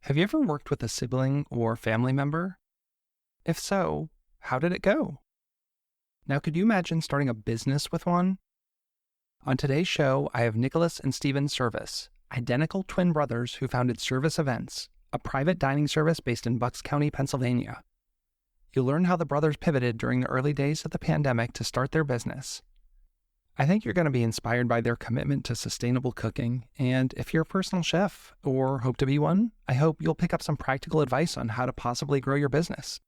Have you ever worked with a sibling or family member? If so, how did it go? Now, could you imagine starting a business with one? On today's show, I have Nicolas and Stephen Servis, identical twin brothers who founded Servis Events, a private dining service based in Bucks County, Pennsylvania. You'll learn how the brothers pivoted during the early days of the pandemic to start their business. I think you're going to be inspired by their commitment to sustainable cooking, and if you're a personal chef or hope to be one, I hope you'll pick up some practical advice on how to possibly grow your business.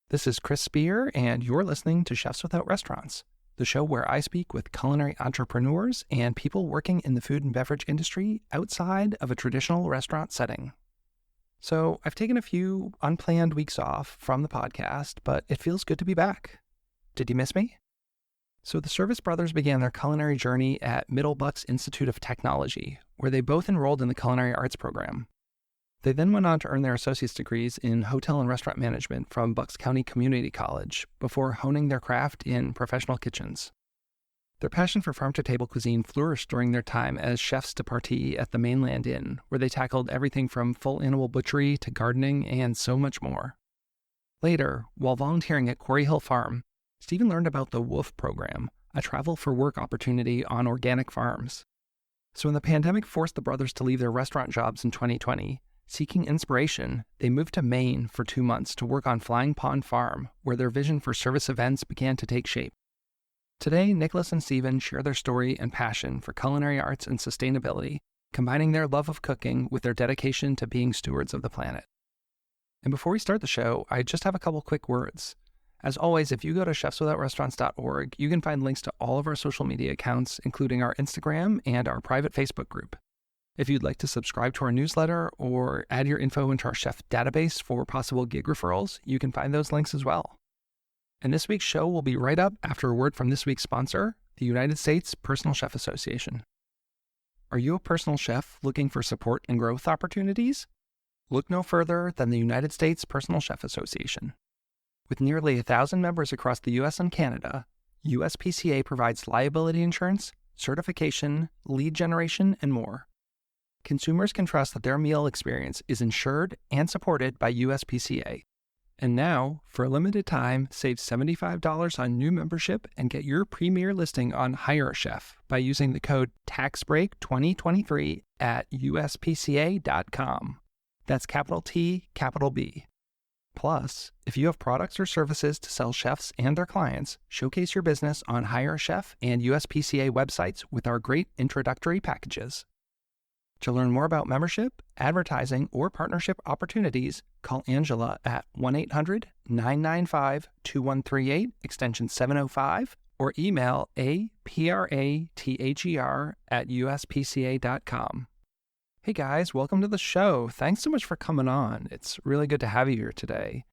This is Chris Spear, and you're listening to Chefs Without Restaurants, the show where I speak with culinary entrepreneurs and people working in the food and beverage industry outside of a traditional restaurant setting. So I've taken a few unplanned weeks off from the podcast, but it feels good to be back. Did you miss me? So the Servis brothers began their culinary journey at Middle Bucks Institute of Technology, where they both enrolled in the culinary arts program. They then went on to earn their associate's degrees in hotel and restaurant management from Bucks County Community College before honing their craft in professional kitchens. Their passion for farm-to-table cuisine flourished during their time as chefs de partie at the Mainland Inn, where they tackled everything from full animal butchery to gardening and so much more. Later, while volunteering at Quarry Hill Farm, Stephen learned about the WOOF program, a travel for work opportunity on organic farms. So when the pandemic forced the brothers to leave their restaurant jobs in 2020, seeking inspiration, they moved to Maine for 2 months to work on Flying Pond Farm, where their vision for Servis Events began to take shape. Today, Nicolas and Stephen share their story and passion for culinary arts and sustainability, combining their love of cooking with their dedication to being stewards of the planet. And before we start the show, I just have a couple quick words. As always, if you go to chefswithoutrestaurants.org, you can find links to all of our social media accounts, including our Instagram and our private Facebook group. If you'd like to subscribe to our newsletter or add your info into our chef database for possible gig referrals, you can find those links as well. And this week's show will be right up after a word from this week's sponsor, the United States Personal Chef Association. Are you a personal chef looking for support and growth opportunities? Look no further than the United States Personal Chef Association. With nearly 1,000 members across the U.S. and Canada, USPCA provides liability insurance, certification, lead generation, and more. Consumers can trust that their meal experience is insured and supported by USPCA. And now, for a limited time, save $75 on new membership and get your premier listing on Hire a Chef by using the code TAXBREAK2023 at uspca.com. That's capital T, capital B. Plus, if you have products or services to sell chefs and their clients, showcase your business on Hire a Chef and USPCA websites with our great introductory packages. To learn more about membership, advertising, or partnership opportunities, call Angela at 1-800-995-2138, extension 705, or email aprather@uspca.com. Hey guys, welcome to the show. Thanks so much for coming on. It's really good to have you here today.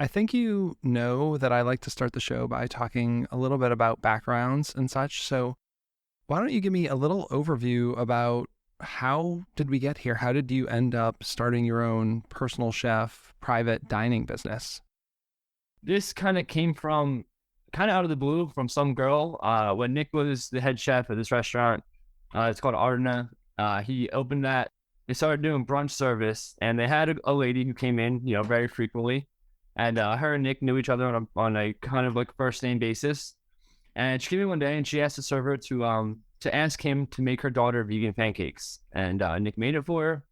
I think you know that I like to start the show by talking a little bit about backgrounds and such, so why don't you give me a little overview about how did we get here? How did you end up starting your own personal chef, private dining business? This kind of came from out of the blue from some girl. When Nick was the head chef at this restaurant, it's called Arna. He opened that. They started doing brunch service, and they had a lady who came in, very frequently. And her and Nick knew each other on a kind of like first name basis. And she came in one day and she asked the server to ask him to make her daughter vegan pancakes. And Nick made it for her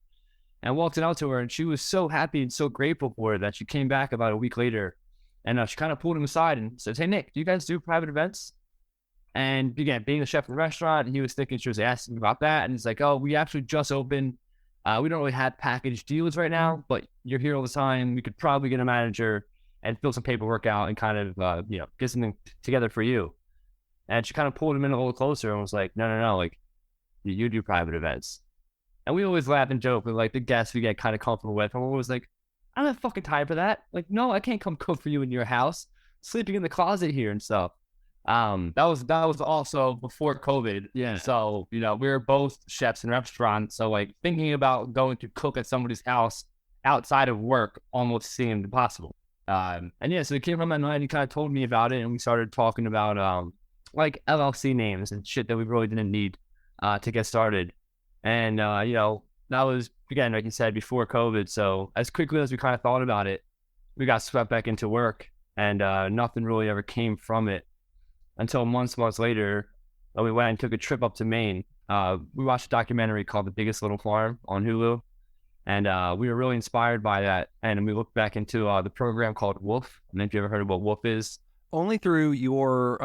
and walked it out to her. And she was so happy and so grateful for it that she came back about a week later. And she kind of pulled him aside and said, "Hey, Nick, do you guys do private events?" And again, being the chef in the restaurant, he was thinking she was asking about that. And he's like, "Oh, we actually just opened. We don't really have package deals right now, but you're here all the time. We could probably get a manager and fill some paperwork out and kind of, get something together for you." And she kind of pulled him in a little closer and was like, no, like, you do private events. And we always laugh and joke with, like, the guests we get kind of comfortable with. And we're always like, "I don't have fucking time for that. Like, no, I can't come cook for you in your house. Sleeping in the closet here and stuff." That was also before COVID. Yeah. So, we were both chefs in restaurants. So, like, thinking about going to cook at somebody's house outside of work almost seemed impossible. So it came from my mind. He kind of told me about it, and we started talking about, like LLC names and shit that we really didn't need to get started. And, that was again, like you said, before COVID. So as quickly as we kind of thought about it, we got swept back into work, and nothing really ever came from it until months later, we went and took a trip up to Maine. We watched a documentary called The Biggest Little Farm on Hulu, and we were really inspired by that. And we looked back into the program called Wolf. I don't know if you ever heard of what Wolf is. Only through your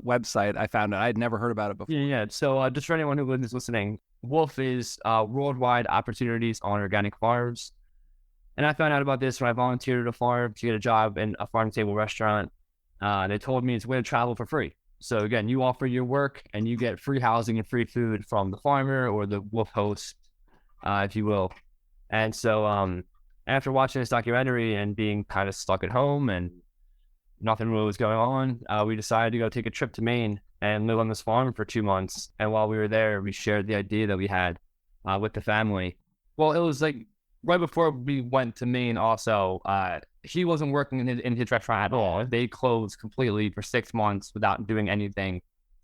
website I found it. I'd never heard about it before. Yeah. So just for anyone who is listening, Wolf is worldwide opportunities on organic farms. And I found out about this when I volunteered at a farm to get a job in a farm-to-table restaurant. They told me it's a way to travel for free. So again, you offer your work and you get free housing and free food from the farmer or the Wolf host, if you will. And so after watching this documentary and being kind of stuck at home and nothing really was going on, we decided to go take a trip to Maine and live on this farm for 2 months. And while we were there, we shared the idea that we had with the family. Well, it was like right before we went to Maine also, he wasn't working in his restaurant at all. They closed completely for 6 months without doing anything.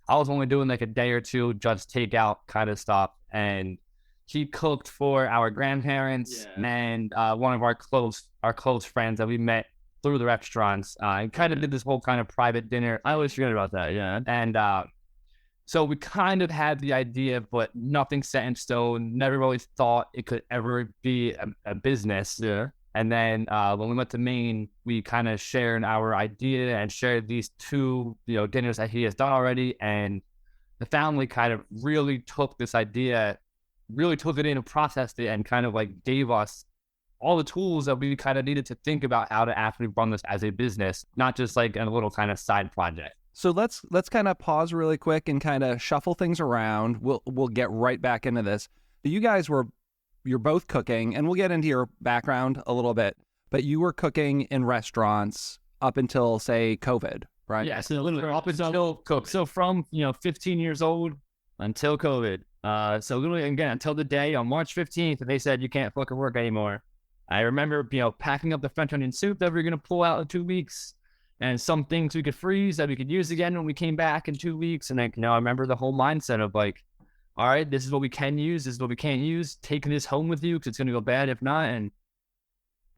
I was only doing like a day or two, just takeout kind of stuff. And he cooked for our grandparents and one of our close friends that we met through the restaurants, and kind of did this whole kind of private dinner. I always forget about that. Yeah. And so we kind of had the idea, but nothing set in stone. Never really thought it could ever be a business. Yeah. And then when we went to Maine, we kind of shared our idea and shared these 2, dinners that he has done already. And the family kind of really took this idea, really took it in and processed it, and kind of like gave us all the tools that we kind of needed to think about how to actually run this as a business, not just like a little kind of side project. So let's kind of pause really quick and kind of shuffle things around. We'll get right back into this. You guys you're both cooking, and we'll get into your background a little bit, but you were cooking in restaurants up until, say, COVID, right? Yeah, so literally up until COVID. So from, 15 years old until COVID. So literally, again, until the day on March 15th, they said you can't fucking work anymore. I remember, packing up the French onion soup that we were going to pull out in 2 weeks, and some things we could freeze that we could use again when we came back in 2 weeks. And I remember the whole mindset of like, all right, this is what we can use, this is what we can't use. Taking this home with you because it's going to go bad if not.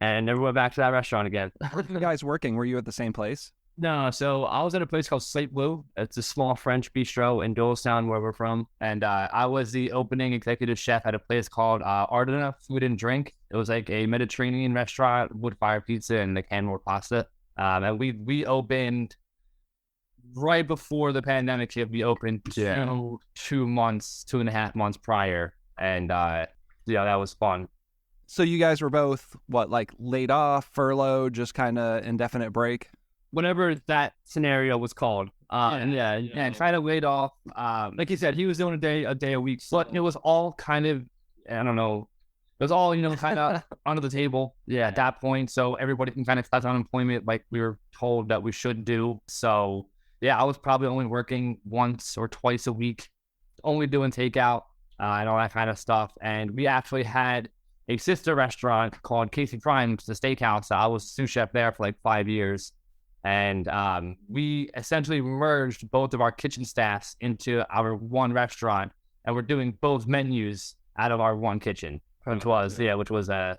And never went back to that restaurant again. Where were you guys working? Were you at the same place? No, so I was at a place called Slate Blue. It's a small French bistro in Doylestown, where we're from. And I was the opening executive chef at a place called Ardena Food and Drink. It was like a Mediterranean restaurant, wood fire pizza and the can-rolled pasta. And we opened right before the pandemic hit. We opened 2.5 months prior. And that was fun. So you guys were both, like laid off, furloughed, just kind of indefinite break? Whatever that scenario was called. And kind of laid off. Like you said, he was doing a day a week, but it was all kind of, I don't know, it was all, kind of under the table. Yeah, at that point. So everybody can kind of touch unemployment like we were told that we should do. So yeah, I was probably only working once or twice a week, only doing takeout and all that kind of stuff. And we actually had a sister restaurant called Casey Prime, which is a steakhouse. I was sous chef there for like 5 years. And we essentially merged both of our kitchen staffs into our one restaurant, and we're doing both menus out of our one kitchen, which was a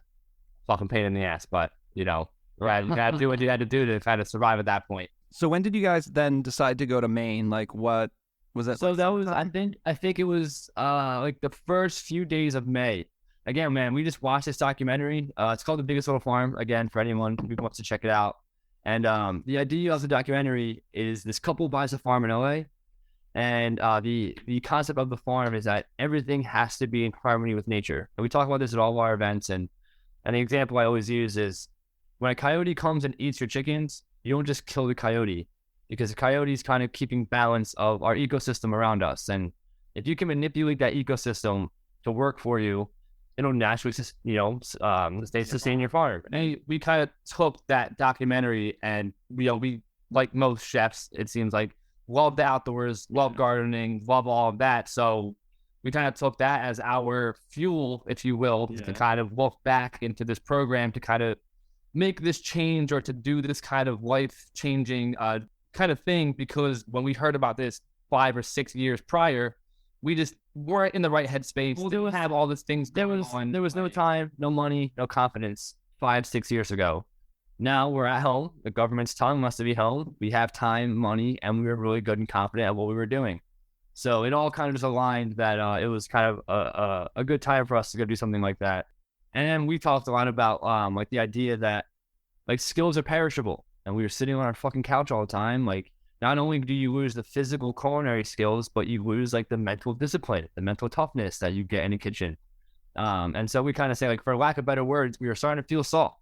fucking pain in the ass, but you had to do what you had to do to kind of survive at that point. So when did you guys then decide to go to Maine? Like, what was that? So that was, I think it was like the first few days of May. Again, man, we just watched this documentary. It's called The Biggest Little Farm. Again, for anyone who wants to check it out. And the idea of the documentary is this couple buys a farm in LA, and the concept of the farm is that everything has to be in harmony with nature. And we talk about this at all of our events, and the example I always use is when a coyote comes and eats your chickens, you don't just kill the coyote, because the coyote is kind of keeping balance of our ecosystem around us. And if you can manipulate that ecosystem to work for you, it'll naturally, sustain your farm. And we kind of took that documentary and, we, like most chefs, it seems like, love the outdoors, love gardening, love all of that. So we kind of took that as our fuel, if you will, to kind of look back into this program to kind of make this change or to do this kind of life-changing kind of thing. Because when we heard about this 5 or 6 years prior, we just weren't in the right headspace. We didn't have all these things. There was no time, no money, no confidence 5-6 years ago. Now we're at home. The government's telling us to be home. We have time, money, and we were really good and confident at what we were doing. So it all kind of just aligned that it was kind of a good time for us to go do something like that. And then we talked a lot about like the idea that like skills are perishable, and we were sitting on our fucking couch all the time. Like, not only do you lose the physical culinary skills, but you lose like the mental discipline, the mental toughness that you get in the kitchen. And so we kind of say, like, for lack of better words, we were starting to feel soft.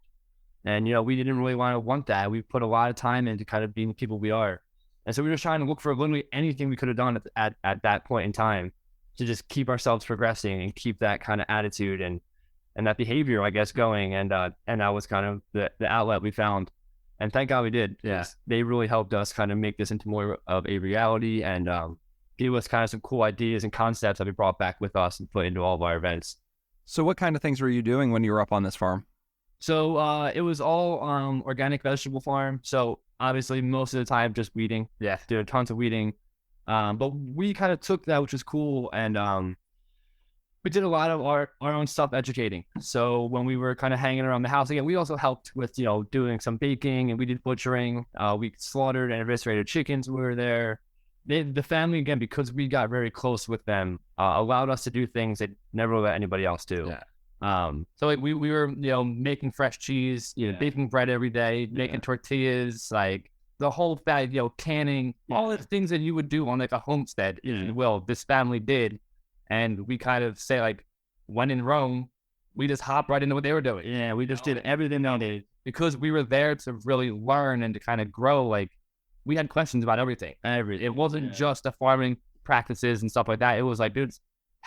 And, you know, we didn't really want that. We put a lot of time into kind of being the people we are. And so we were just trying to look for literally anything we could have done at that point in time to just keep ourselves progressing and keep that kind of attitude and that behavior, I guess, going. And that was kind of the outlet we found. And thank God we did. Yeah. They really helped us kind of make this into more of a reality and give us kind of some cool ideas and concepts that we brought back with us and put into all of our events. So what kind of things were you doing when you were up on this farm? So it was all organic vegetable farm. So obviously most of the time just weeding. Yeah, doing tons of weeding. But we kind of took that, which was cool, and we did a lot of our own stuff educating. So when we were kind of hanging around the house, again, we also helped with, you know, doing some baking, and we did butchering. We slaughtered and eviscerated chickens when we were there. The family, again, because we got very close with them, allowed us to do things they never let anybody else do. Yeah. So like we were, you know, making fresh cheese, you know, baking bread every day, making tortillas, like the whole fact, you know, canning, all the things that you would do on like a homestead, if you will, this family did. And we kind of say, like, when in Rome, we just hop right into what they were doing. Yeah, we just did everything they did because we were there to really learn and to kind of grow. Like, we had questions about everything. It wasn't just the farming practices and stuff like that. It was like, dude,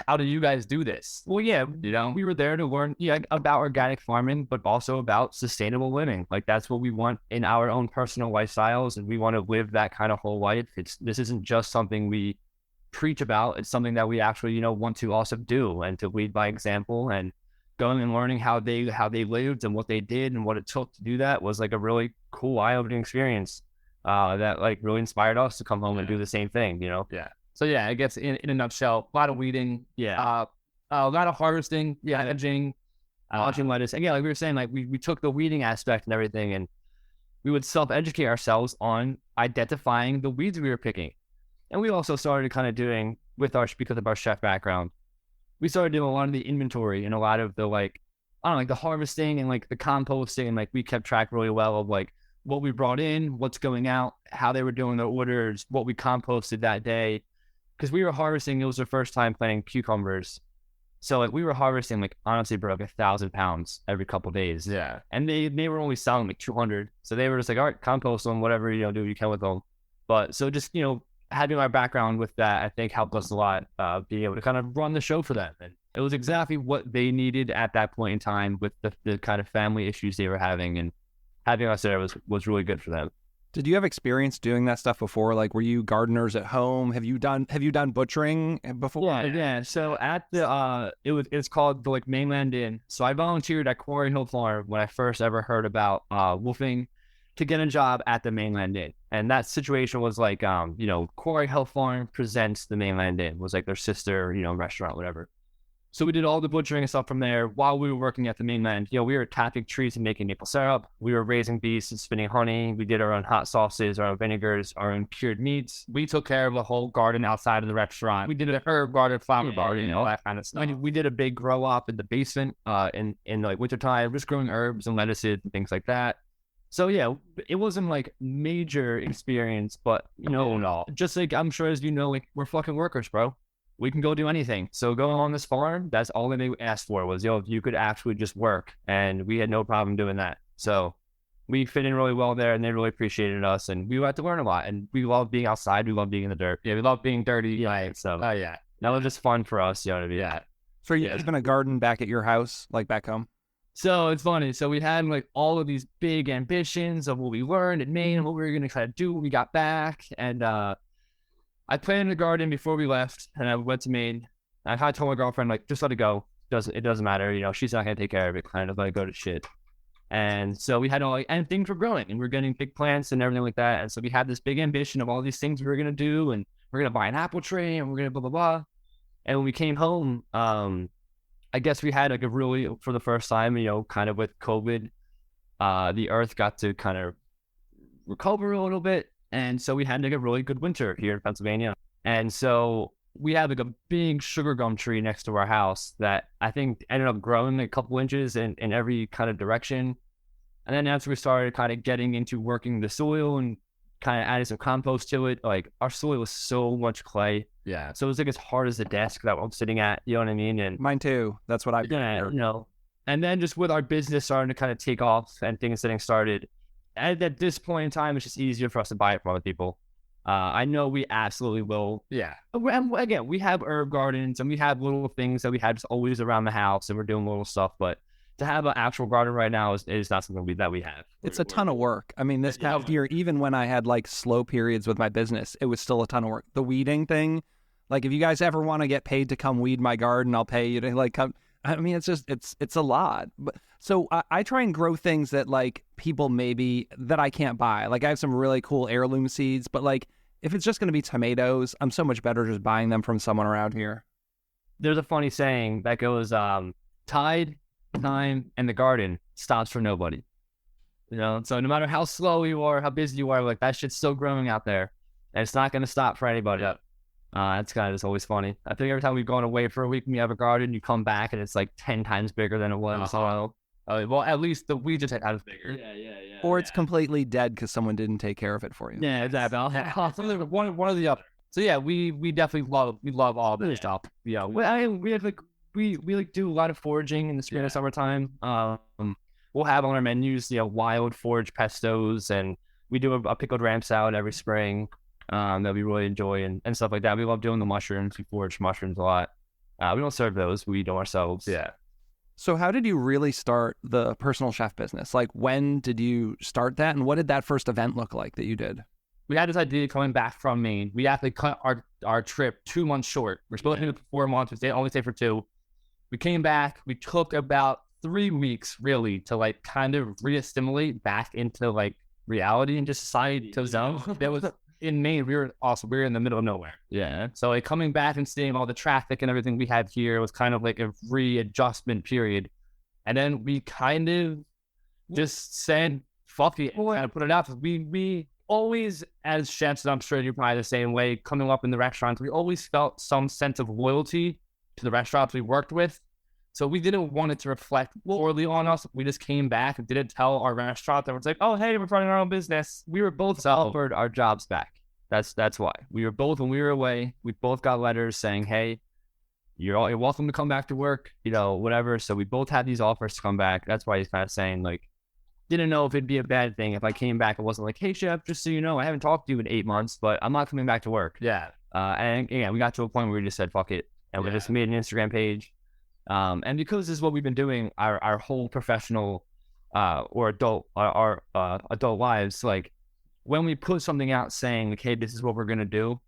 how do you guys do this? Well, yeah, you know, we were there to learn about organic farming, but also about sustainable living. Like, that's what we want in our own personal lifestyles, and we want to live that kind of whole life. This isn't just something we preach about. It's something that we actually, you know, want to also do, and to lead by example, and going and learning how they lived and what they did and what it took to do that was like a really cool, eye-opening experience that like really inspired us to come home and do the same thing, you know? Yeah. So yeah, I guess in a nutshell, a lot of weeding, a lot of harvesting, edging, launching lettuce. Again, like we were saying, like we took the weeding aspect and everything, and we would self-educate ourselves on identifying the weeds we were picking. And we also started kind of doing, because of our chef background, we started doing a lot of the inventory and a lot of the, like, I don't know, like the harvesting and like the composting. And like we kept track really well of like what we brought in, what's going out, how they were doing their orders, what we composted that day. Because we were harvesting, it was our first time planting cucumbers. So like we were harvesting like, honestly, bro, like 1,000 pounds every couple of days. Yeah. And they were only selling like 200. So they were just like, all right, compost them, whatever, you know, do what you can with them. But so just, you know, having my background with that, I think helped us a lot, being able to kind of run the show for them. And it was exactly what they needed at that point in time with the kind of family issues they were having, and having us there was really good for them. Did you have experience doing that stuff before? Like, were you gardeners at home? Have you done butchering before? Yeah. So at the it's called the like Mainland Inn. So I volunteered at Quarry Hill Farm when I first ever heard about wolfing, to get a job at the Mainland Inn. And that situation was like, you know, Quarry Hill Farm presents the Mainland Inn, was like their sister, you know, restaurant, whatever. So we did all the butchering and stuff from there while we were working at the Mainland. You know, we were tapping trees and making maple syrup. We were raising bees and spinning honey. We did our own hot sauces, our own vinegars, our own cured meats. We took care of the whole garden outside of the restaurant. We did a herb garden, flower garden, you know, that kind of stuff. We did a big grow up in the basement in like wintertime, just growing herbs and lettuces and things like that. So yeah, it wasn't like major experience, but you know, no, just like I'm sure as you know, like we're fucking workers, bro. We can go do anything. So going on this farm, that's all that they asked for was, if you could actually just work, and we had no problem doing that. So we fit in really well there, and they really appreciated us, and we had to learn a lot. And we love being outside. We love being in the dirt. Yeah, we love being dirty. Yeah. So that was just fun for us, you know, to be at. So you having a garden back at your house, like back home? So it's funny. So we had like all of these big ambitions of what we learned in Maine and what we were going to try to do when we got back. And I planted a garden before we left, and I went to Maine. I kind of told my girlfriend, like, just let it go. It doesn't matter. You know, she's not going to take care of it. Kind of let it go to shit. And so we had and things were growing, and we're getting big plants and everything like that. And so we had this big ambition of all these things we were going to do, and we're going to buy an apple tree, and we're going to blah, blah, blah. And when we came home, I guess we had like a really, for the first time, kind of with COVID, the earth got to kind of recover a little bit. And so we had like a really good winter here in Pennsylvania. And so we had like a big sugar gum tree next to our house that I think ended up growing a couple inches in every kind of direction. And then as we started kind of getting into working the soil and kind of adding some compost to it, like our soil was so much clay. Yeah. So it was like as hard as the desk that I'm sitting at, you know what I mean? And Mine too. That's what I and then just with our business starting to kind of take off and things getting started, at this point in time, it's just easier for us to buy it from other people. I know we absolutely will. Yeah. And again, we have herb gardens and we have little things that we have just always around the house and we're doing little stuff, but to have an actual garden right now is not something that we have. It's a ton of work. I mean, this past year, even when I had like slow periods with my business, it was still a ton of work. The weeding thing, like if you guys ever want to get paid to come weed my garden, I'll pay you to like come. I mean, it's just, it's a lot. But so I try and grow things that like people maybe that I can't buy. Like I have some really cool heirloom seeds, but like if it's just going to be tomatoes, I'm so much better just buying them from someone around here. There's a funny saying that goes, tide, time, and the garden stops for nobody. So no matter how slow you are, how busy you are, like that shit's still growing out there, and it's not going to stop for anybody. Yep. That's kind of just always funny. I think every time we've gone away for a week and you have a garden, you come back and it's like 10 times bigger than it was. Well, at least the weed just had times bigger. Yeah. Or it's completely dead because someone didn't take care of it for you. Yeah, exactly. one or the other. So yeah, we definitely love all this stuff. Yeah, we have we like do a lot of foraging in the spring and summertime. We'll have on our menus, wild forage pestos, and we do a pickled ram salad every spring. That we really enjoy and stuff like that. We love doing the mushrooms. We forage mushrooms a lot. We don't serve those. We eat them ourselves. Yeah. So how did you really start the personal chef business? Like when did you start that, and what did that first event look like that you did? We had this idea coming back from Maine. We actually cut our trip 2 months short. We're supposed to do it for 4 months. We only stayed for 2. We came back. We took about 3 weeks really to like kind of re-assimilate back into like reality and just society. So there was in Maine, we were in the middle of nowhere. Yeah. So like coming back and seeing all the traffic and everything we had here was kind of like a readjustment period. And then we kind of just said, fuck it, and put it out. We always, as chefs, and I'm sure you're probably the same way, coming up in the restaurants, we always felt some sense of loyalty to the restaurants we worked with. So we didn't want it to reflect poorly on us. We just came back and didn't tell our restaurant that was like, oh, hey, we're running our own business. We were both offered our jobs back. That's why. We were both, when we were away, we both got letters saying, hey, you're welcome to come back to work, whatever. So we both had these offers to come back. That's why he's kind of saying, like, didn't know if it'd be a bad thing if I came back. It wasn't like, hey, chef, just so you know, I haven't talked to you in 8 months, but I'm not coming back to work. Yeah. And we got to a point where we just said, fuck it. And we just made an Instagram page. And because this is what we've been doing our whole professional or adult adult lives, like when we put something out saying like, hey, this is what we're gonna do,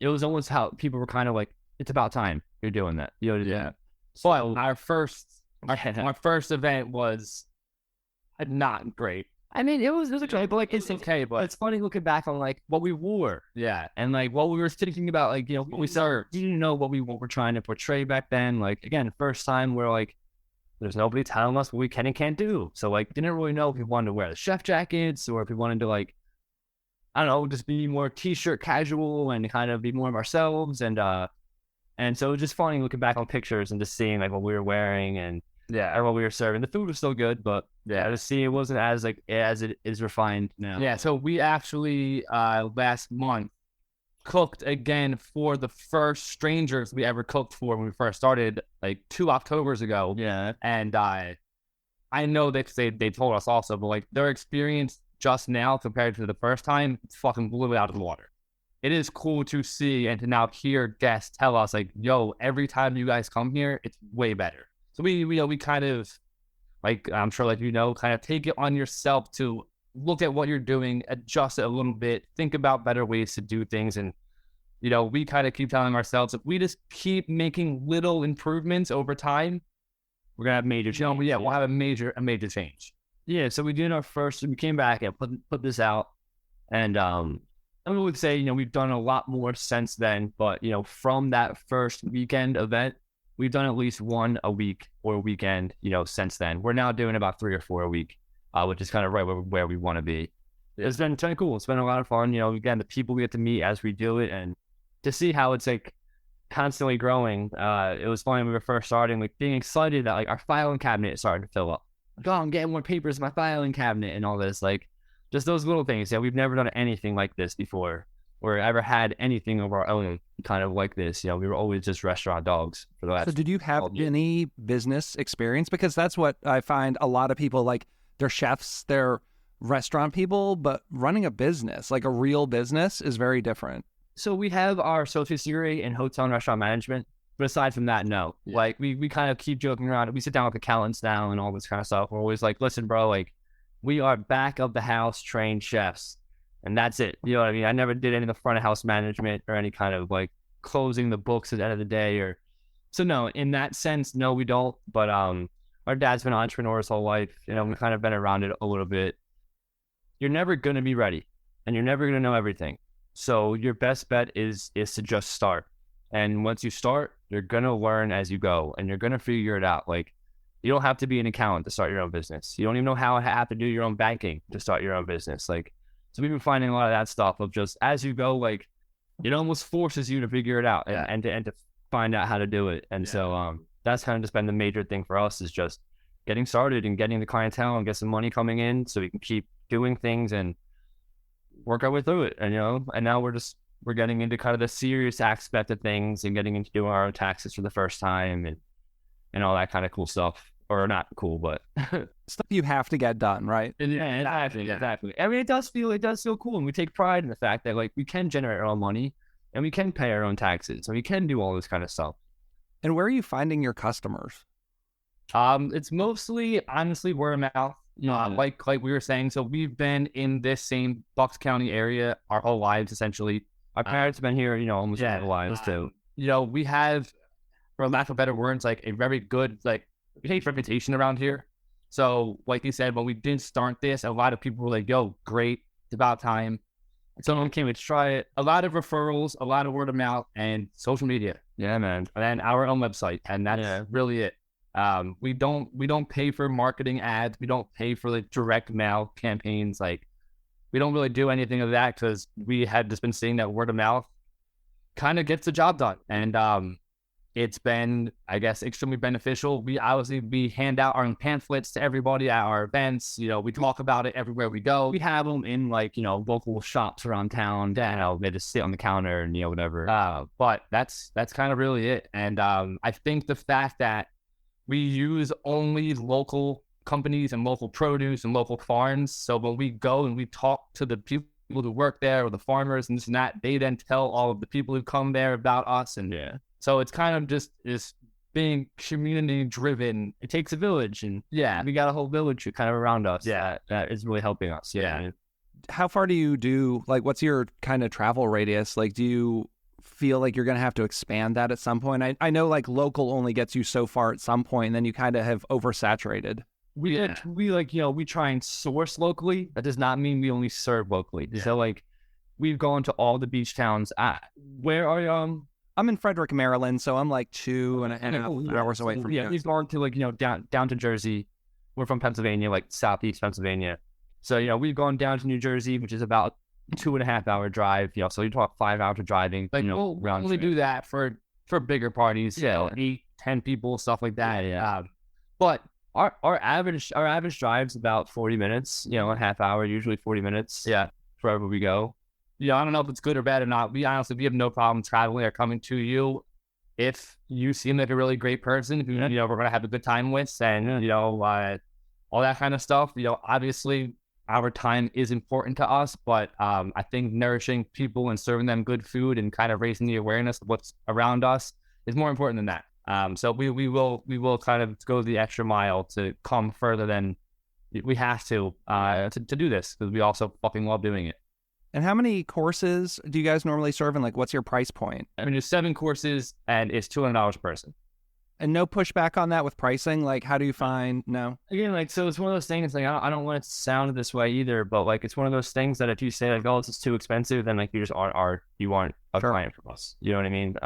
it was almost how people were kind of like, it's about time you're doing that. But our first event was not great. I mean, it was okay, but like it's okay. But it's funny looking back on like what we wore, and like what we were thinking about, like what we served. You didn't know what we were trying to portray back then. Like again, first time we're like, there's nobody telling us what we can and can't do. So like, didn't really know if we wanted to wear the chef jackets or if we wanted to like, I don't know, just be more t-shirt casual and kind of be more of ourselves. And so it was just funny looking back on pictures and just seeing like what we were wearing and what we were serving. The food was still good, but to see it wasn't as it is refined now. Yeah, so we actually last month cooked again for the first strangers we ever cooked for when we first started, like 2 Octobers ago. Yeah, and I know that they told us also, but like their experience just now compared to the first time, fucking blew it out of the water. It is cool to see and to now hear guests tell us like, yo, every time you guys come here, it's way better. So we kind of, like, I'm sure like, kind of take it on yourself to look at what you're doing, adjust it a little bit, think about better ways to do things. And, we kind of keep telling ourselves, if we just keep making little improvements over time, we're going to have major change. We'll have a major change. Yeah, so we came back and put this out. And I would say, we've done a lot more since then, but, from that first weekend event, we've done at least one a week or a weekend, since then. We're now doing about 3 or 4 a week, which is kind of right where we want to be. It's been kind of cool. It's been a lot of fun. Again, the people we get to meet as we do it, and to see how it's like constantly growing. It was funny when we were first starting, like being excited that like our filing cabinet is starting to fill up. Like, oh, I'm getting more papers in my filing cabinet and all this. Like just those little things. Yeah, we've never done anything like this before, or ever had anything of our own kind of like this. We were always just restaurant dogs for the last. So did you have any business experience? Because that's what I find a lot of people like. They're chefs, they're restaurant people, but running a business, like a real business, is very different. So we have our associate's degree in hotel and restaurant management, but aside from that, no. Yeah. Like we kind of keep joking around. We sit down with accountants now and all this kind of stuff. We're always like, listen, bro, like we are back of the house trained chefs, and that's it. You know what I mean? I never did any of the front of house management or any kind of like closing the books at the end of the day. Or so no, in that sense, no, we don't. But our dad's been an entrepreneur his whole life. We've kind of been around it a little bit. You're never going to be ready, and you're never going to know everything. So your best bet is to just start. And once you start, you're going to learn as you go, and you're going to figure it out. Like you don't have to be an accountant to start your own business. You don't even know how to have to do your own banking to start your own business. Like, so we've been finding a lot of that stuff of just as you go, like it almost forces you to figure it out and to find out how to do it. And so that's kind of just been the major thing for us, is just getting started and getting the clientele and get some money coming in so we can keep doing things and work our way through it. And and now we're getting into kind of the serious aspect of things and getting into doing our own taxes for the first time and all that kind of cool stuff. Or not cool, but stuff you have to get done, right? Yeah, exactly. I mean, it does feel cool, and we take pride in the fact that like we can generate our own money and we can pay our own taxes and we can do all this kind of stuff. And where are you finding your customers? It's mostly honestly word of mouth. Like we were saying, so we've been in this same Bucks County area our whole lives, essentially. Our parents have been here, almost our whole lives too. We have, for lack of better words, like a very good, like, reputation around here. So, like you said, when we did start this, a lot of people were like, yo, great, it's about time. Someone came to try it. A lot of referrals, a lot of word of mouth, and social media. Yeah, man. And then our own website, and that's really it. We don't pay for marketing ads. We don't pay for like direct mail campaigns. Like we don't really do anything of that because we had just been seeing that word of mouth kind of gets the job done. And it's been, I guess, extremely beneficial. We hand out our own pamphlets to everybody at our events. We talk about it everywhere we go. We have them in like, local shops around town. They just sit on the counter and, whatever. But that's kind of really it. And I think the fact that we use only local companies and local produce and local farms. So when we go and we talk to the people who work there or the farmers and this and that, they then tell all of the people who come there about us. And so it's kind of just is being community driven. It takes a village, and we got a whole village kind of around us. That is really helping us. How far do you do? Like, what's your kind of travel radius? Like, do you feel like you're going to have to expand that at some point? I know like local only gets you so far at some point, and then you kind of have oversaturated. We try and source locally. That does not mean we only serve locally. So like we've gone to all the beach towns. Where are you? I'm in Frederick, Maryland, so I'm like 2.5 hours away from you. We've gone to like, down to Jersey. We're from Pennsylvania, like southeast Pennsylvania. So, we've gone down to New Jersey, which is about 2.5 hour drive. So you talk 5 hours of driving. Like, we'll only do that for bigger parties. 8, 10 people, stuff like that. But our average drive's about 40 minutes. A half hour, usually 40 minutes. Wherever we go. I don't know if it's good or bad or not. We have no problem traveling or coming to you if you seem like a really great person who we're gonna have a good time with, and all that kind of stuff. Obviously our time is important to us, but I think nourishing people and serving them good food and kind of raising the awareness of what's around us is more important than that. So we will kind of go the extra mile to come further than we have to do this, because we also fucking love doing it. And how many courses do you guys normally serve, and like what's your price point? I mean, there's 7 courses and it's $200 a person. And no pushback on that with pricing? Like, how do you find, no? Again, like, so it's one of those things, like, I don't want it to sound this way either, but like, it's one of those things that if you say like, oh, this is too expensive, then like, you just aren't a client from us. You know what I mean?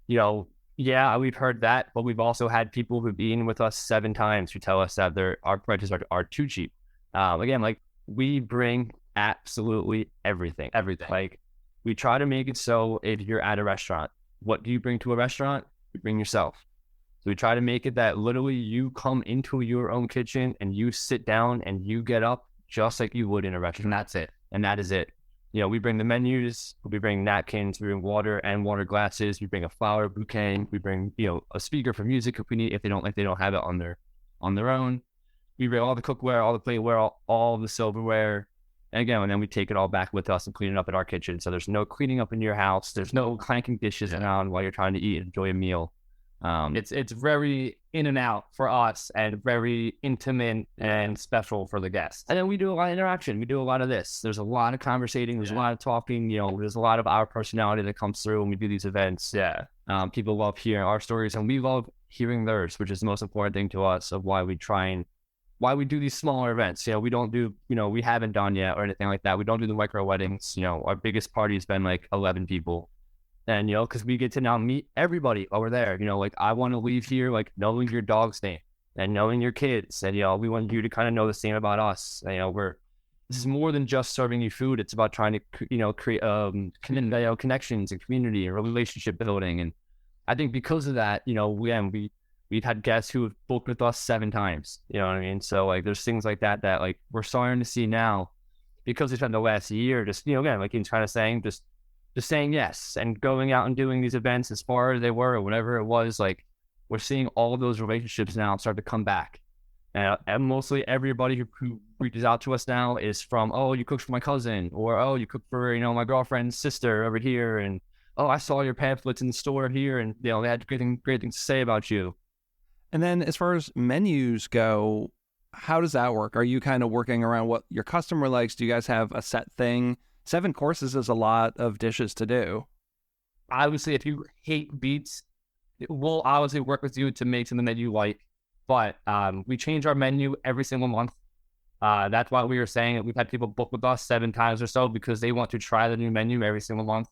You know, yeah, we've heard that, but we've also had people who've been with us 7 times who tell us that our prices are too cheap. Again, like, we bring absolutely everything. Like, we try to make it so if you're at a restaurant, what do you bring to a restaurant? You bring yourself. So we try to make it that literally you come into your own kitchen and you sit down and you get up just like you would in a restaurant. And that's it. And that is it. You know, we bring the menus, we bring napkins, we bring water and water glasses, we bring a flower bouquet, we bring, you know, a speaker for music if we need, if they don't have it on their own. We bring all the cookware, all the plateware, all the silverware. And again, and then we take it all back with us and clean it up in our kitchen. So there's no cleaning up in your house. There's no clanking dishes around while you're trying to eat and enjoy a meal. It's very in and out for us and very intimate and special for the guests. And then we do a lot of interaction. We do a lot of this. There's a lot of conversating. There's a lot of talking. You know, there's a lot of our personality that comes through when we do these events. People love hearing our stories and we love hearing theirs, which is the most important thing to us of why we do these smaller events. You know, we don't do, you know, we haven't done yet or anything like that. We don't do the micro weddings. You know, our biggest party has been like 11 people. And, you know, because we get to now meet everybody over there. You know, like, I want to leave here, like, knowing your dog's name and knowing your kids. And, you know, we want you to kind of know the same about us. And, you know, this is more than just serving you food. It's about trying to, you know, create connections and community and relationship building. And I think because of that, you know, we've had guests who have booked with us 7 times. You know what I mean? So, like, there's things like that like, we're starting to see now because we spent the last year just, you know, again, like he's kind of saying, just saying yes and going out and doing these events as far as they were or whatever it was. Like, we're seeing all of those relationships now start to come back. And mostly everybody who reaches out to us now is from, oh, you cooked for my cousin, or, oh, you cooked for, you know, my girlfriend's sister over here. And, oh, I saw your pamphlets in the store here and, you know, they had great things to say about you. And then as far as menus go, how does that work? Are you kind of working around what your customer likes? Do you guys have a set thing? 7 courses is a lot of dishes to do. I would say if you hate beets, we'll obviously work with you to make something that you like. But we change our menu every single month. That's why we were saying that we've had people book with us 7 times or so because they want to try the new menu every single month.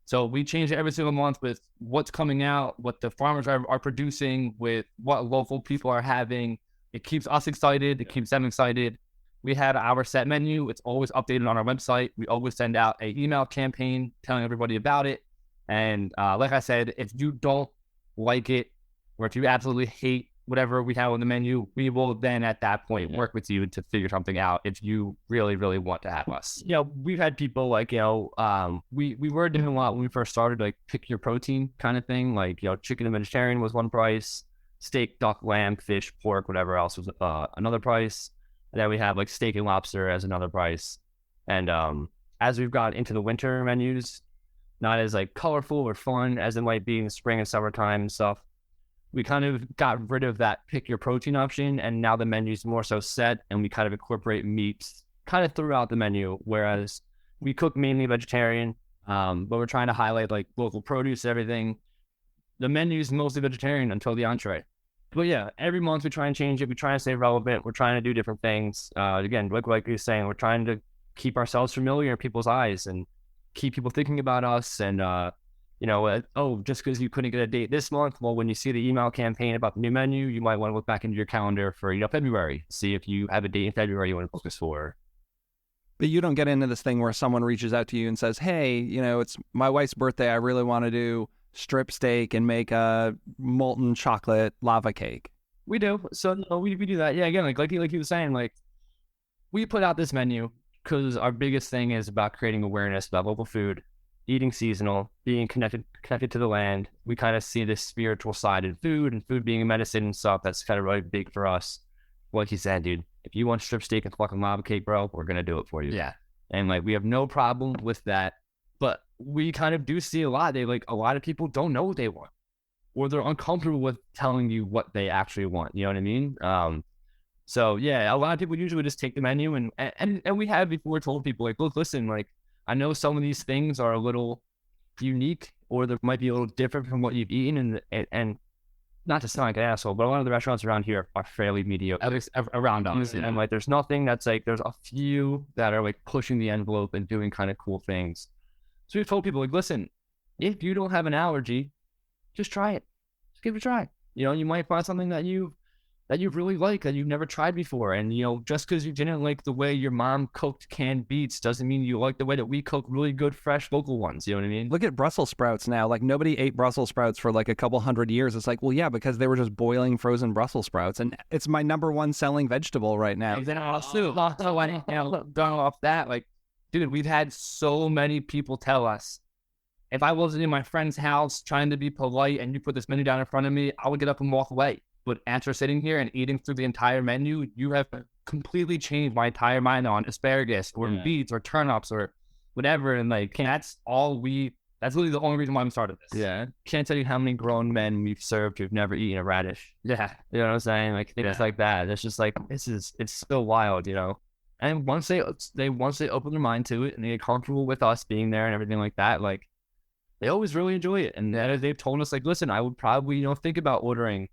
So we change it every single month with what's coming out, what the farmers are producing, with what local people are having. It keeps us excited. It keeps them excited. We had our set menu. It's always updated on our website. We always send out an email campaign telling everybody about it. And like I said, if you don't like it, or if you absolutely hate whatever we have on the menu, we will then at that point work with you to figure something out if you really, really want to have us. You know, we've had people like, you know, we were doing a lot when we first started, like pick your protein kind of thing. Like, you know, chicken and vegetarian was one price, steak, duck, lamb, fish, pork, whatever else was another price. And then we have like steak and lobster as another price. And as we've got into the winter menus, not as like colorful or fun as it might be in the spring and summertime and stuff, we kind of got rid of that pick your protein option. And now the menu's more so set and we kind of incorporate meats kind of throughout the menu. Whereas we cook mainly vegetarian, but we're trying to highlight like local produce, everything. The menu's mostly vegetarian until the entree. But yeah, every month we try and change it. We try and stay relevant. We're trying to do different things. Again, like you're saying, we're trying to keep ourselves familiar in people's eyes and keep people thinking about us. And, you know, oh, just because you couldn't get a date this month, well, when you see the email campaign about the new menu, you might want to look back into your calendar for, you know, February, see if you have a date in February you want to focus for. But you don't get into this thing where someone reaches out to you and says, hey, you know, it's my wife's birthday. I really want to do strip steak and make a molten chocolate lava cake. We do. So no, we do that. Yeah, again, like he was saying, like, we put out this menu because our biggest thing is about creating awareness about local food, eating seasonal, being connected to the land. We kind of see this spiritual side in food and food being a medicine and stuff. That's kind of really big for us. Like he said, dude, if you want strip steak and fucking lava cake, bro, we're going to do it for you. Yeah. And like, we have no problem with that. But we kind of do see a lot. A lot of people don't know what they want, or they're uncomfortable with telling you what they actually want. You know what I mean? So yeah, a lot of people usually just take the menu and we have before told people like, look, listen, like, I know some of these things are a little unique, or they might be a little different from what you've eaten, and not to sound like an asshole, but a lot of the restaurants around here are fairly mediocre. At least around us. And like, there's nothing that's like, there's a few that are like pushing the envelope and doing kind of cool things. So we've told people like, listen, if you don't have an allergy, just try it. Just give it a try. You know, you might find something that you really like, that you've never tried before. And, you know, just because you didn't like the way your mom cooked canned beets doesn't mean you like the way that we cook really good, fresh, local ones. You know what I mean? Look at Brussels sprouts now. Like, nobody ate Brussels sprouts for like a couple hundred years. It's like, well, yeah, because they were just boiling frozen Brussels sprouts. And it's my number one selling vegetable right now. Going off that, like, dude, we've had so many people tell us, if I wasn't in my friend's house trying to be polite and you put this menu down in front of me, I would get up and walk away. But after sitting here and eating through the entire menu, you have completely changed my entire mind on asparagus or beets or turnips or whatever. And like, that's literally the only reason why I'm started this. Yeah. Can't tell you how many grown men we've served who've never eaten a radish. Yeah. You know what I'm saying? Like, things like that. It's just like, it's so wild, you know? And once they open their mind to it and they get comfortable with us being there and everything like that, like, they always really enjoy it. And they've told us, like, listen, I would probably, you know, think about ordering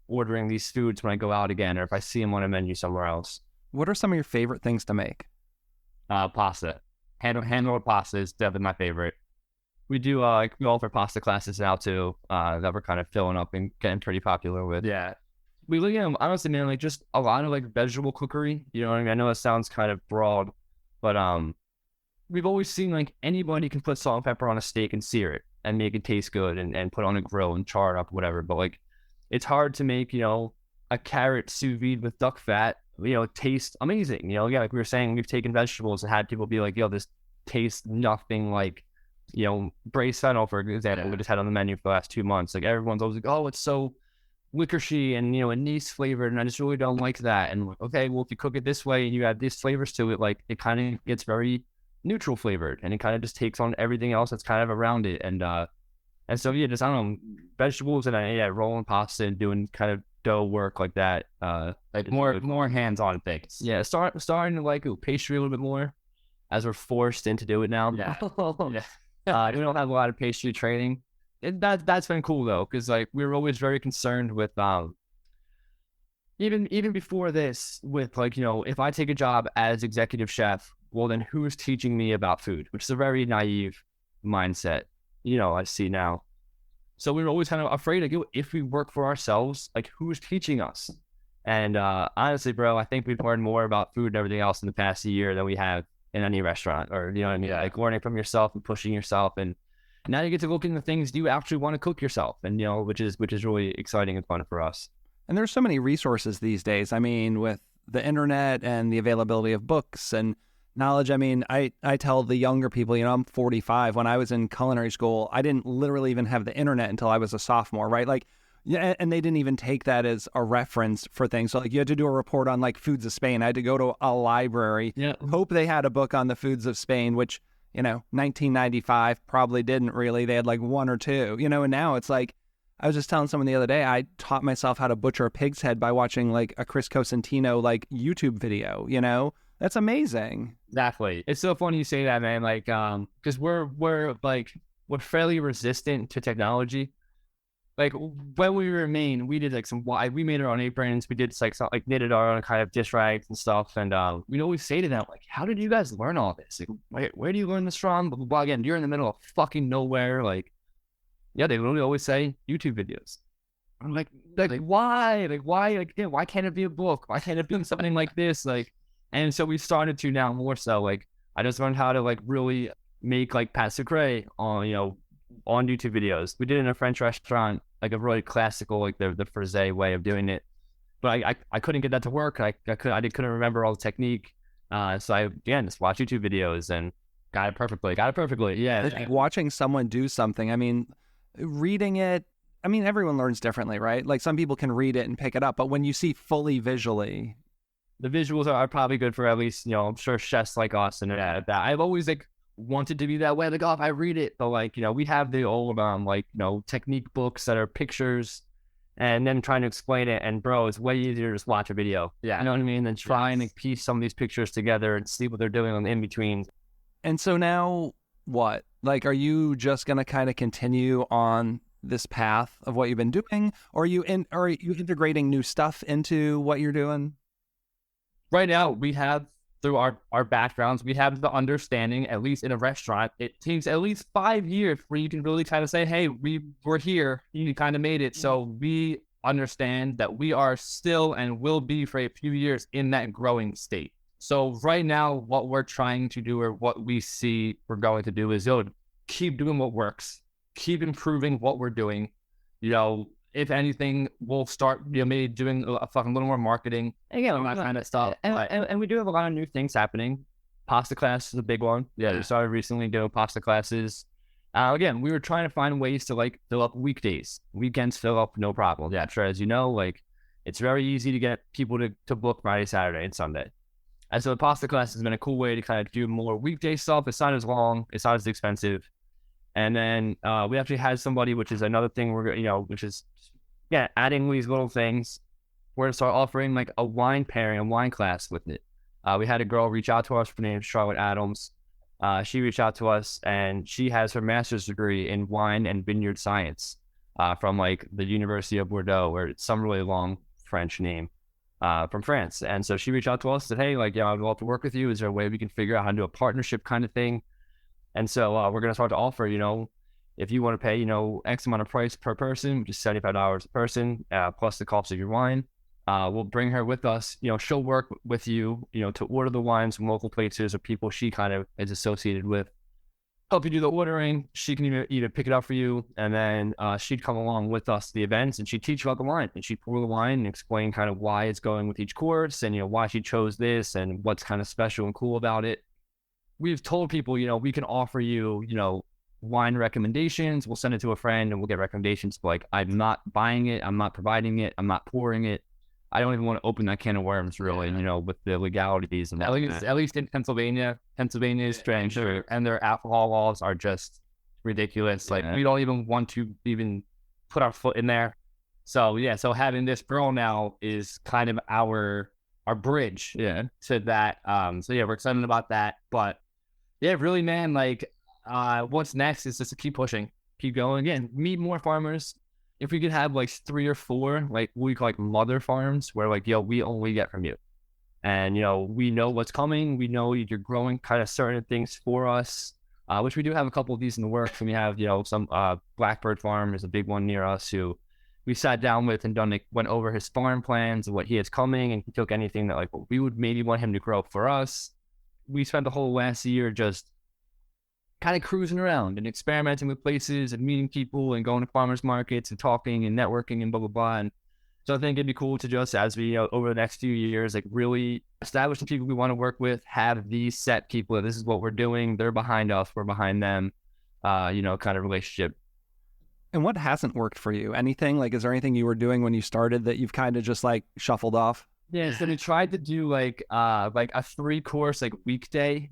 these foods when I go out again, or if I see them on a menu somewhere else. What are some of your favorite things to make? Pasta. Hand-rolled pasta is definitely my favorite. We do, we offer pasta classes now too, that we're kind of filling up and getting pretty popular with. Yeah. We look at, honestly, man, like, just a lot of like vegetable cookery. You know what I mean? I know it sounds kind of broad, but we've always seen like anybody can put salt and pepper on a steak and sear it and make it taste good and put it on a grill and char it up, whatever. But like, it's hard to make, you know, a carrot sous vide with duck fat, you know, taste amazing. You know, yeah, like we were saying, we've taken vegetables and had people be like, yo, this tastes nothing like, you know, braised fennel, for example, we just had on the menu for the last 2 months. Like, everyone's always like, oh, it's so licoricey and, you know, anise flavored, and I just really don't like that. And like, okay, well, if you cook it this way and you add these flavors to it, like, it kind of gets very neutral flavored, and it kind of just takes on everything else that's kind of around it. And so yeah, just, I don't know, vegetables and rolling pasta and doing kind of dough work like that. Like more hands-on things. Yeah, starting to like pastry a little bit more as we're forced into do it now. Yeah. We don't have a lot of pastry training. That's been cool though, because like we were always very concerned with even before this, with like, you know, if I take a job as executive chef, well, then who's teaching me about food? Which is a very naive mindset, you know, I see now. So we were always kind of afraid, like, if we work for ourselves, like, who's teaching us? And honestly, bro, I think we've learned more about food and everything else in the past year than we have in any restaurant, or, you know what I mean? Yeah. Like, learning from yourself and pushing yourself. And now you get to look into things you actually want to cook yourself, and, you know, which is really exciting and fun for us. And there's so many resources these days. I mean, with the internet and the availability of books and knowledge. I mean, I tell the younger people, you know, I'm 45. When I was in culinary school, I didn't literally even have the internet until I was a sophomore, right? Like, yeah, and they didn't even take that as a reference for things. So like, you had to do a report on like foods of Spain. I had to go to a library, hope they had a book on the foods of Spain, which, you know, 1995 probably didn't really. They had like one or two, you know, and now it's like, I was just telling someone the other day, I taught myself how to butcher a pig's head by watching like a Chris Cosentino like YouTube video, you know? That's amazing. Exactly. It's so funny you say that, man. Like, because we're fairly resistant to technology. Like, when we were in Maine, we did like we made our own aprons. We did like knitted our own kind of dish rags and stuff. And we'd always say to them, like, how did you guys learn all this? Like, where do you learn this from? Blah, blah, blah. Again, you're in the middle of fucking nowhere. Like, yeah, they literally always say YouTube videos. I'm like why? Like, why? Like, yeah, why can't it be a book? Why can't it be something like this? Like, and so we started to now more so. Like, I just learned how to like really make like pâte sucrée on, you know, on YouTube videos. We did it in a French restaurant, like a really classical, like the frisé way of doing it. But I couldn't get that to work. I couldn't remember all the technique. So I just watched YouTube videos and got it perfectly. Yeah. Like watching someone do something. I mean, reading it. I mean, everyone learns differently, right? Like, some people can read it and pick it up, but when you see fully visually, the visuals are probably good for at least, you know, I'm sure chefs like us and that. I've always like wanted to be that way. Like, oh, if I read it, but like, you know, we have the old like, you know, technique books that are pictures and then trying to explain it. And bro, it's way easier to just watch a video. Yeah. You know what I mean? Than try and like, piece some of these pictures together and see what they're doing on the in-between. And so now what? Like, are you just going to kind of continue on this path of what you've been doing, or are you integrating new stuff into what you're doing? Right now, we have, through our backgrounds, we have the understanding, at least in a restaurant, it takes at least 5 years where you can really kind of say, hey, we're here, you kind of made it. So we understand that we are still and will be for a few years in that growing state. So right now, what we're trying to do, or what we see we're going to do, is keep doing what works, keep improving what we're doing. If anything, we'll start maybe doing a fucking little more marketing, Again, that kind of stuff. And we do have a lot of new things happening. Pasta class is a big one. We started recently doing pasta classes. Again, we were trying to find ways to fill up weekdays. Weekends fill up, no problem. Yeah, sure. As you know, it's very easy to get people to book Friday, Saturday, and Sunday. And so the pasta class has been a cool way to kind of do more weekday stuff. It's not as long. It's not as expensive. And then we actually had somebody, which is another thing which is adding these little things. We're going to start offering a wine pairing, a wine class with it. We had a girl reach out to us. Her name is Charlotte Adams. She reached out to us, and she has her master's degree in wine and vineyard science from the University of Bordeaux, or it's some really long French name from France. And so she reached out to us and said, hey, I'd love to work with you. Is there a way we can figure out how to do a partnership kind of thing? And so we're going to start to offer, if you want to pay, X amount of price per person, which is $75 a person, plus the cost of your wine, we'll bring her with us. She'll work with you, to order the wines from local places or people she kind of is associated with. Help you do the ordering. She can either pick it up for you, and then she'd come along with us to the events, and she'd teach you about the wine, and she'd pour the wine and explain kind of why it's going with each course, and why she chose this and what's kind of special and cool about it. We've told people, we can offer you, wine recommendations. We'll send it to a friend and we'll get recommendations. But I'm not buying it. I'm not providing it. I'm not pouring it. I don't even want to open that can of worms, really, with the legalities. And at least in Pennsylvania is strange. And their alcohol laws are just ridiculous. We don't even want to even put our foot in there. So, so having this girl now is kind of our bridge to that. We're excited about that. But really, man, what's next is just to keep pushing, keep going. Again, meet more farmers. If we could have 3 or 4, what we call mother farms, where we only get from you. And, we know what's coming. We know you're growing kind of certain things for us, which we do have a couple of these in the works. And we have, some Blackbird Farm is a big one near us who we sat down with and went over his farm plans and what he has coming. And he took anything that what we would maybe want him to grow for us. We spent the whole last year just kind of cruising around and experimenting with places and meeting people and going to farmers markets and talking and networking and blah, blah, blah. And so I think it'd be cool to just, as we, over the next few years, really establish the people we want to work with, have these set people. This is what we're doing. They're behind us. We're behind them, kind of relationship. And what hasn't worked for you? Anything? Is there anything you were doing when you started that you've kind of just shuffled off? Yeah. So we tried to do a 3-course, weekday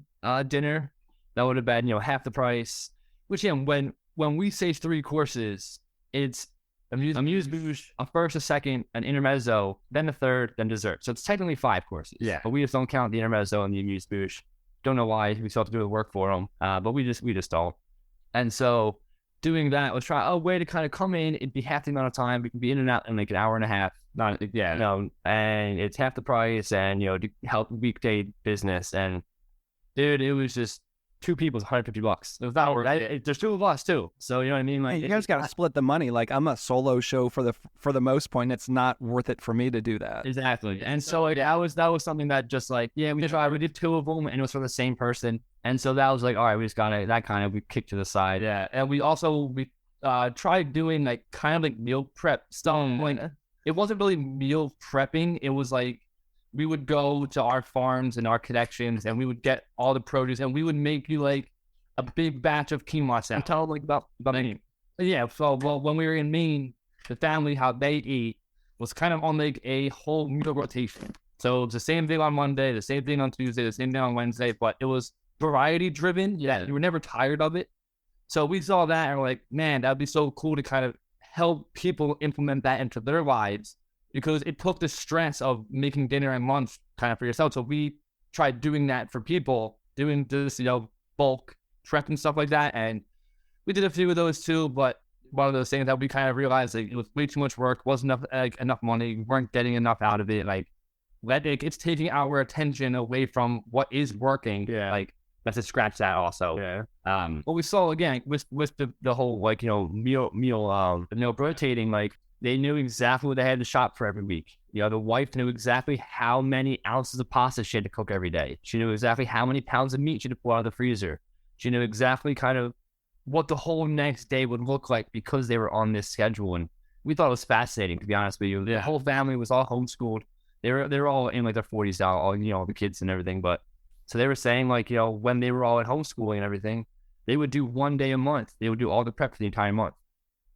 dinner. That would have been, half the price. Which, when we say 3 courses, it's amuse-bouche, a first, a second, an intermezzo, then a third, then dessert. So it's technically 5 courses. Yeah. But we just don't count the intermezzo and the amuse-bouche. Don't know why. We still have to do the work for them. But we just don't. And so doing that, let's try a way to kind of come in. It'd be half the amount of time. We can be in and out in an hour and a half. And it's half the price, and to help weekday business. And dude, it was just 2 people is $150. It was not worth it. There's 2 of us too, so you know what I mean. You guys got to split the money. I'm a solo show for the most point. It's not worth it for me to do that. Exactly. And so that was something that just we tried. We did 2 of them, and it was for the same person. And so that was all right. We just got that kind of we kicked to the side. Yeah. And we tried doing meal prep stuff. It wasn't really meal prepping. It was we would go to our farms and our connections, and we would get all the produce, and we would make you a big batch of quinoa salad. Tell them about Maine. Yeah. So when we were in Maine, the family, how they eat was kind of on a whole meal rotation. So it's the same thing on Monday, the same thing on Tuesday, the same thing on Wednesday, but it was variety driven. Yeah. You were never tired of it. So we saw that and we're like, man, that'd be so cool to kind of help people implement that into their lives, because it took the stress of making dinner and lunch kind of for yourself. So we tried doing that for people, doing this, bulk prep and stuff like that. And we did a few of those too, but one of those things that we kind of realized like, it was way too much work, wasn't enough money, we weren't getting enough out of it. Like, it's taking our attention away from what is working. Yeah. Like, let's just scratch that also. Yeah. What we saw again with the whole like, you know, meal rotating, like they knew exactly what they had to shop for every week. You know, the wife knew exactly how many ounces of pasta she had to cook every day. She knew exactly how many pounds of meat she had to pull out of the freezer. She knew exactly kind of what the whole next day would look like because they were on this schedule. And we thought it was fascinating, to be honest with you. The whole family was all homeschooled. They were all in like their 40s now, all, you know, the kids and everything. But so they were saying like, you know, when they were all at homeschooling and everything, they would do 1 day a month. They would do all the prep for the entire month.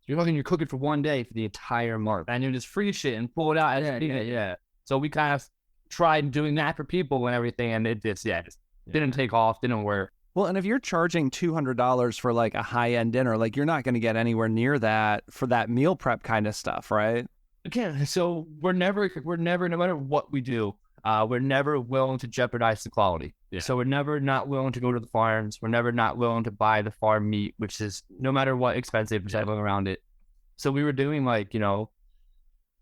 You're cooking for 1 day for the entire month, and you just freeze shit and pull it out. Yeah. So we kind of tried doing that for people and everything, and it just didn't take off, didn't work. Well, and if you're charging $200 for like a high-end dinner, like you're not going to get anywhere near that for that meal prep kind of stuff, right? Again, so we're never, no matter what we do, we're never willing to jeopardize the quality. Yeah. So we're never not willing to go to the farms. We're never not willing to buy the farm meat, which is no matter what expensive, recycling around it. So we were doing like, you know,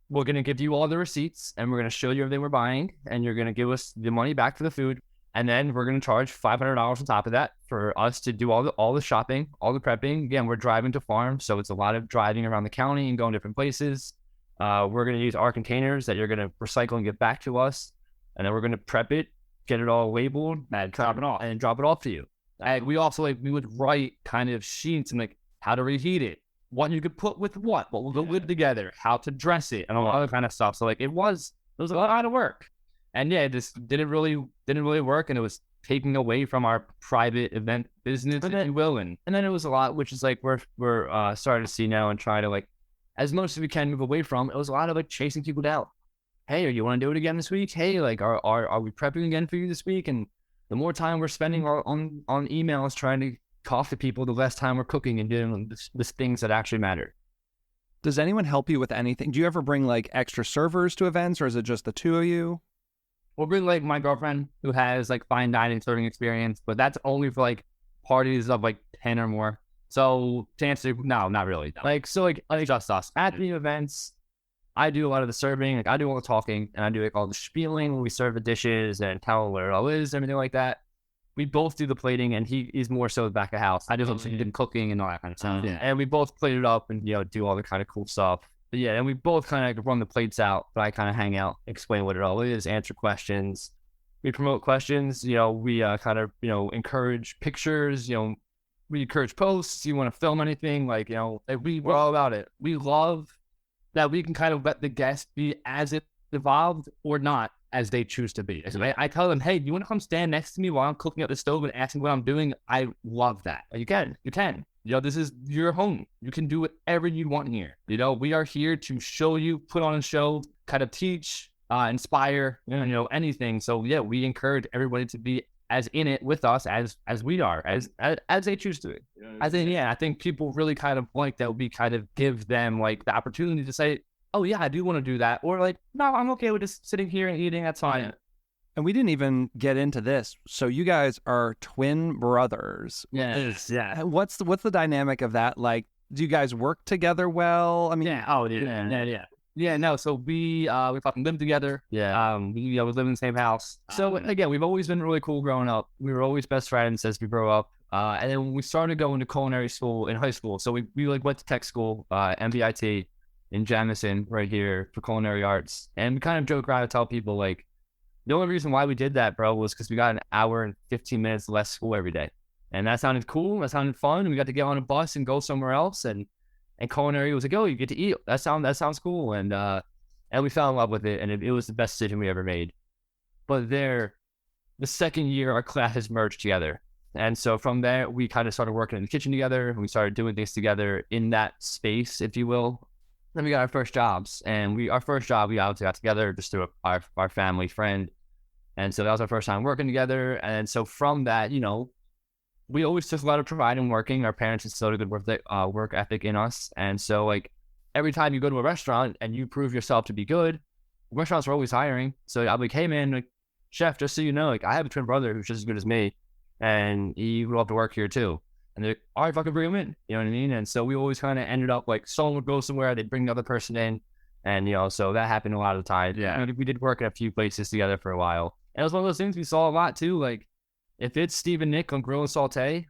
we're going to give you all the receipts and we're going to show you everything we're buying and you're going to give us the money back for the food. And then we're going to charge $500 on top of that for us to do all the shopping, all the prepping. Again, we're driving to farms. So it's a lot of driving around the county and going different places. We're going to use our containers that you're going to recycle and get back to us. And then we're going to prep it, get it all labeled, and drop it off to you. And we also we would write kind of sheets and like how to reheat it, what you could put with what will go with together, how to dress it, and all other kind of stuff. So like it was a lot of work, and yeah, it just didn't really work, and it was taking away from our private event business, if you will, and then it was a lot, which is like we're starting to see now and try to like as much as we can move away from. It was a lot of like chasing people down. Hey, you want to do it again this week? Hey, like, are we prepping again for you this week? And the more time we're spending on emails trying to talk to people, the less time we're cooking and doing the things that actually matter. Does anyone help you with anything? Do you ever bring like extra servers to events, or is it just the two of you? We'll bring like my girlfriend who has like fine dining serving experience, but that's only for like parties of like 10 or more. So to answer, no, not really. No. Like, so like just us at the events. I do a lot of the serving, like I do all the talking, and I do like all the spieling when we serve the dishes and tell where it all is, everything like that. We both do the plating, and he is more so back of house. I do the cooking and all that kind of stuff. Yeah. And we both plate it up and, you know, do all the kind of cool stuff. But yeah, and we both kind of run the plates out, but I kind of hang out, explain what it all is, answer questions. We promote questions, you know, we kind of, you know, encourage pictures, you know, we encourage posts. You want to film anything, like, you know, like we're all about it. We love that we can kind of let the guests be as it evolved or not as they choose to be. I tell them, hey, do you want to come stand next to me while I'm cooking at the stove and asking what I'm doing? I love that. You can. You know, this is your home. You can do whatever you want here. You know, we are here to show you, put on a show, kind of teach, inspire, you know, anything. So yeah, we encourage everybody to be as in it with us as we are, as they choose to. I think people really kind of like that we kind of give them like the opportunity to say, oh yeah, I do want to do that. Or like, no, I'm okay with just sitting here and eating. That's fine. And we didn't even get into this. So you guys are twin brothers. Yes. Yeah. What's the dynamic of that? Like, do you guys work together well? I mean, yeah. Oh, yeah. Yeah, no, so we fucking lived together. Yeah. We live in the same house. So again, we've always been really cool growing up. We were always best friends as we grew up. And then when we started going to culinary school in high school, so we like went to tech school, MBIT in Jamison right here for culinary arts. And we kind of joke around and tell people like, the only reason why we did that, bro, was because we got an hour and 15 minutes less school every day. And that sounded cool. That sounded fun. And we got to get on a bus and go somewhere else. And culinary was like, oh, you get to eat. That sounds cool. And we fell in love with it. And it was the best decision we ever made. But the second year, our classes merged together. And so from there, we kind of started working in the kitchen together. And we started doing things together in that space, if you will. Then we got our first jobs. And our first job, we obviously got together just through our family friend. And so that was our first time working together. And so from that, you know, we always took a lot of pride in working. Our parents instilled a good work ethic in us. And so, like, every time you go to a restaurant and you prove yourself to be good, restaurants are always hiring. So I'm like, hey, man, like, chef, just so you know, like, I have a twin brother who's just as good as me, and he would love to work here too. And they're like, all right, fucking bring them in. You know what I mean? And so we always kind of ended up like someone would go somewhere, they'd bring the other person in. And, so that happened a lot of the time. Yeah. And we did work at a few places together for a while. And it was one of those things we saw a lot too. Like, if it's Steve and Nick on Grill and Saute,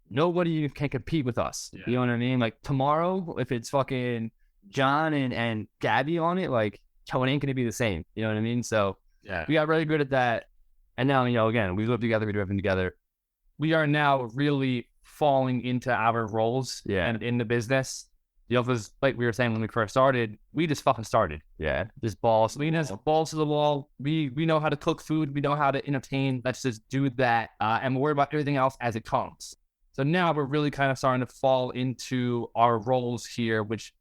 nobody can compete with us. Yeah. You know what I mean? Like, tomorrow, if it's fucking John and Gabby on it, like, it ain't going to be the same. You know what I mean? So Yeah. we got really good at that. And now, again, we live together, we do everything together. We are now really falling into our roles and in the business. Because like we were saying when we first started, we just fucking started. Yeah. Just balls. Balls to the wall. We know how to cook food. We know how to entertain. Let's just do that. And we'll worry about everything else as it comes. So now we're really kind of starting to fall into our roles here, which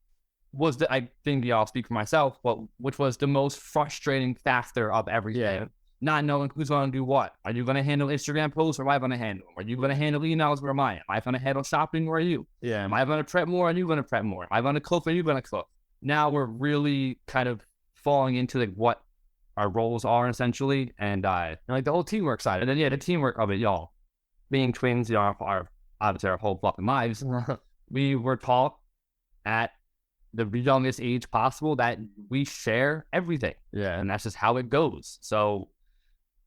was, I think, I'll speak for myself, but which was the most frustrating factor of everything. Yeah. Not knowing who's going to do what. Are you going to handle Instagram posts or am I going to handle them? Are you going to handle emails or am I? Am I going to handle shopping or are you? Yeah. Am I going to prep more? Are you going to prep more? Am I going to cook or are you going to cook? Now we're really kind of falling into like what our roles are essentially. And like the whole teamwork side. And then, the teamwork of it, y'all. Being twins, our obviously our whole fucking lives. We were taught at the youngest age possible that we share everything. Yeah. And that's just how it goes. So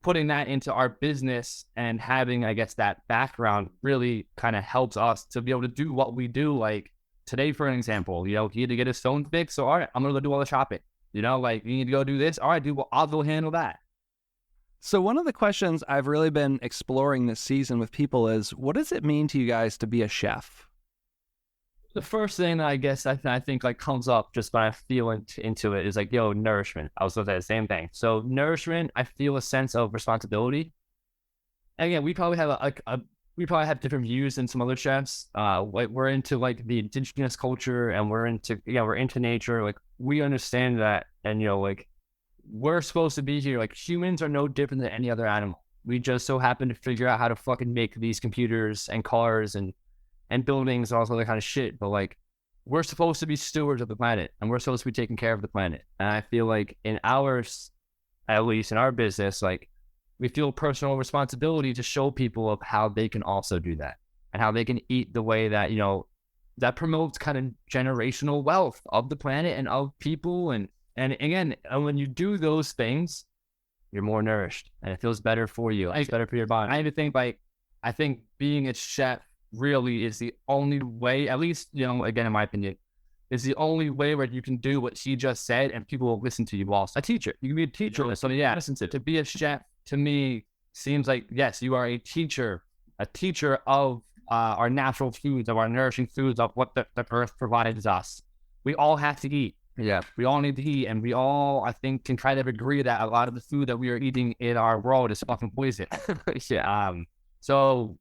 putting that into our business and having, I guess, that background really kind of helps us to be able to do what we do. Like today, for an example, he had to get his phone fixed. So, all right, I'm going to go do all the shopping. Like you need to go do this. All right, I'll go handle that. So one of the questions I've really been exploring this season with people is, what does it mean to you guys to be a chef? The first thing I guess I think like comes up just when I feel into it is like, nourishment. I was going to say the same thing. So nourishment, I feel a sense of responsibility. And again, we probably have different views than some other chefs. We're into like the indigenous culture and we're into nature. Like we understand that. And, like we're supposed to be here. Like humans are no different than any other animal. We just so happen to figure out how to fucking make these computers and cars and buildings and all this other kind of shit. But like, we're supposed to be stewards of the planet and we're supposed to be taking care of the planet. And I feel like in ours, at least in our business, like we feel personal responsibility to show people of how they can also do that and how they can eat the way that, that promotes kind of generational wealth of the planet and of people. And again, when you do those things, you're more nourished and it feels better for you. It's better for your body. I even think I think being a chef really is the only way, at least, again, in my opinion, is the only way where you can do what she just said and people will listen to you whilst a teacher. You can be a teacher. So listen to be a chef to me seems like, yes, you are a teacher of our natural foods, of our nourishing foods, of what the earth provides us. We all have to eat. Yeah. We all need to eat. And we all, I think, can try to agree that a lot of the food that we are eating in our world is fucking poison. So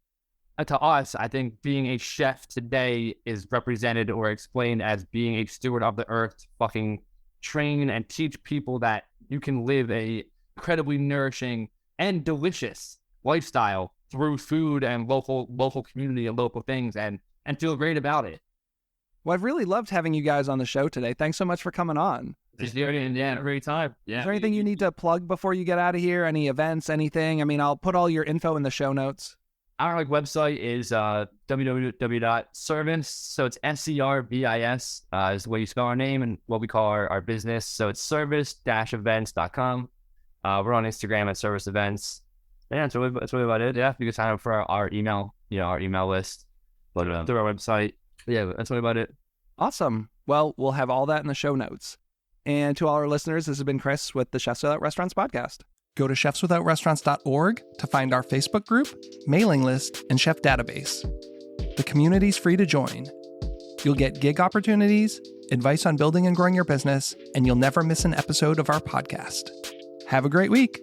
to us, I think being a chef today is represented or explained as being a steward of the earth, to fucking train and teach people that you can live a incredibly nourishing and delicious lifestyle through food and local community and local things and feel great about it. Well, I've really loved having you guys on the show today. Thanks so much for coming on. Just every time. Yeah. Is there anything you need to plug before you get out of here? Any events, anything? I mean, I'll put all your info in the show notes. Our website is www.servis. So it's SERVIS is the way you spell our name and what we call our business. So it's servis-events.com. We're on Instagram at Servis Events. Yeah, that's really about it. Yeah, you can sign up for our email, our email list, through our website. Yeah, that's really about it. Awesome. Well, we'll have all that in the show notes. And to all our listeners, this has been Chris with the Chefs Without Restaurants podcast. Go to chefswithoutrestaurants.org to find our Facebook group, mailing list, and chef database. The community's free to join. You'll get gig opportunities, advice on building and growing your business, and you'll never miss an episode of our podcast. Have a great week.